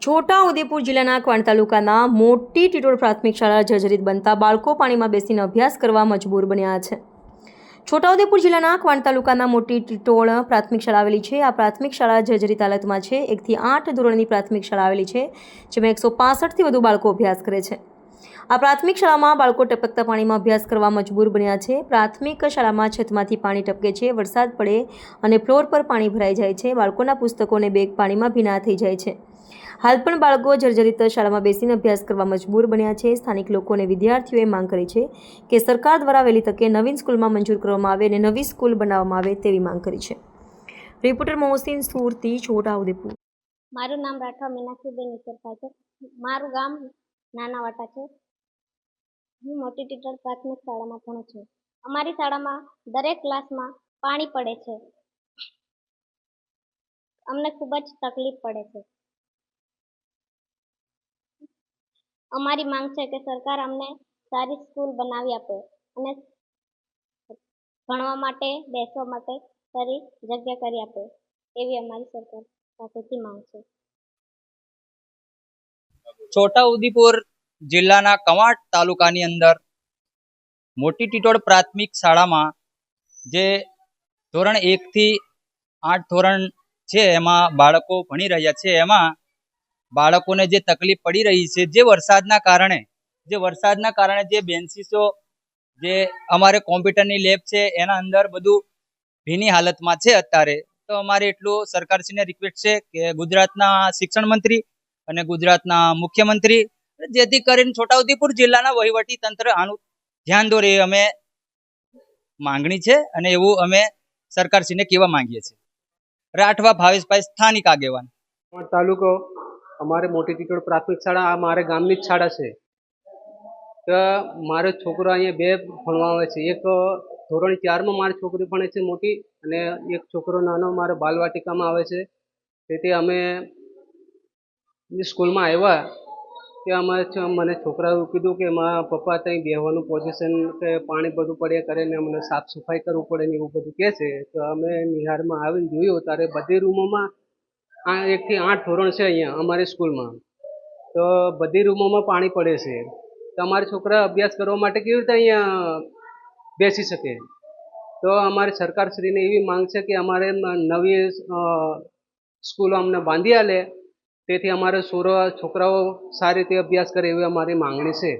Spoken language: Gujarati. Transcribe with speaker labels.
Speaker 1: છોટાઉદેપુર જિલ્લાના ક્વાંટ તાલુકાના મોટી ટીટોળ પ્રાથમિક શાળા જર્જરિત બનતા બાળકો પાણીમાં બેસીને અભ્યાસ કરવા મજબૂર બન્યા છે. છોટાઉદેપુર જિલ્લાના ક્વાંટ તાલુકાના મોટી ટીટોળ પ્રાથમિક શાળા આવેલી છે. આ પ્રાથમિક શાળા જર્જરિત હાલતમાં છે. 1 થી 8 ધોરણની પ્રાથમિક શાળા આવેલી છે, જેમાં 165થી વધુ બાળકો અભ્યાસ કરે છે. આ પ્રાથમિક શાળામાં બાળકો ટપકતા પાણીમાં અભ્યાસ કરવા મજબૂર બન્યા છે. પ્રાથમિક શાળામાં છતમાંથી પાણી ટપકે છે. વરસાદ પડે અને ફ્લોર પર પાણી ભરાઈ જાય છે. બાળકોના પુસ્તકો અને બેગ પાણીમાં ભીના થઈ જાય છે. હાલ પણ બાળકો જર્જરિત શાળામાં બેસીને અભ્યાસ કરવા મજબૂર બન્યા છે. સ્થાનિક લોકો અને વિદ્યાર્થીઓએ માંગ કરી છે કે સરકાર દ્વારા વહેલી તકે નવીન સ્કૂલમાં મંજૂર કરવામાં આવે અને નવી સ્કૂલ બનાવવામાં આવે તેવી માંગ કરી છે. રિપોર્ટર મોહસિન સુરતી, છોટાઉદેપુર.
Speaker 2: મારું નામ રાઠવા મીનાક્ષીબેન ઈશ્વરભાઈ છે. મારું ગામ નાનાવાટા છે. હું મોટી ટીટોળ પ્રાથમિક શાળામાં ભણું છું. અમારી શાળામાં દરેક ક્લાસમાં પાણી પડે છે. અમને ખૂબ જ તકલીફ પડે છે. અમારી માંગ છે કે સરકાર અમને સારી સ્કૂલ બનાવી આપે અને ભણવા માટે, બેસવા માટે સારી જગ્યા કરી આપે એવી અમારી સરકાર પાસેથી માંગ છે.
Speaker 3: છોટાઉદેપુર જિલ્લાના કવાંટ તાલુકાની અંદર મોટી ટીટોળ પ્રાથમિક શાળામાં જે ધોરણ 1 થી 8 ધોરણ છે એમાં બાળકો ભણી રહ્યા છે. એમાં બાળકોને જે તકલીફ પડી રહી છે, જે વરસાદના કારણે જે બેન્ચીસો, જે અમારે કોમ્પ્યુટરની લેબ છે એના અંદર બધું ભીની હાલતમાં છે અત્યારે. તો અમારે એટલું સરકારશ્રીને રિક્વેસ્ટ છે કે ગુજરાતના શિક્ષણ મંત્રી અને ગુજરાતના મુખ્યમંત્રી જેથી કરીને છોટાઉદેપુર જિલ્લાના વહીવટી તંત્ર આનું ધ્યાન દોરે એ અમે માંગણી છે અને એવું અમે સરકારશ્રીને કહેવા માંગીએ છીએ. રાઠવા ભાવેશભાઈ, સ્થાનિક આગેવાન.
Speaker 4: તાલુકો અમારે મોટી ટીટોળ પ્રાથમિક શાળા આ મારે ગામની જ શાળા છે. તો મારો છોકરો અહીંયા 2 ભણવા આવે છે. એક ધોરણ 4માં મારી છોકરી ભણે છે મોટી, અને એક છોકરો નાનો મારો બાલવાટિકામાં આવે છે. તેથી અમે સ્કૂલમાં આવ્યા ત્યાં મને છોકરાએ કીધું કે મારા પપ્પા ત્યાં બેહવાનું પોઝિશન કે પાણી બધું પડ્યા કરે ને અમને સાફ સફાઈ કરવું પડે ને એવું બધું કહે છે. તો અમે નિહારમાં આવીને જોયું ત્યારે બધી રૂમોમાં 1 થી 8 ધોરણ છે અહીંયા અમારી સ્કૂલમાં, તો બધી રૂમોમાં પાણી પડે છે. તો અમારા છોકરા અભ્યાસ કરવા માટે કેવી રીતે અહીંયા બેસી શકે? તો અમારી સરકારશ્રીને એવી માંગ છે કે અમારે નવી સ્કૂલો અમને બાંધી આલે, તેથી અમારે છોકરાઓ સારી રીતે અભ્યાસ કરે એવી અમારી માંગણી છે.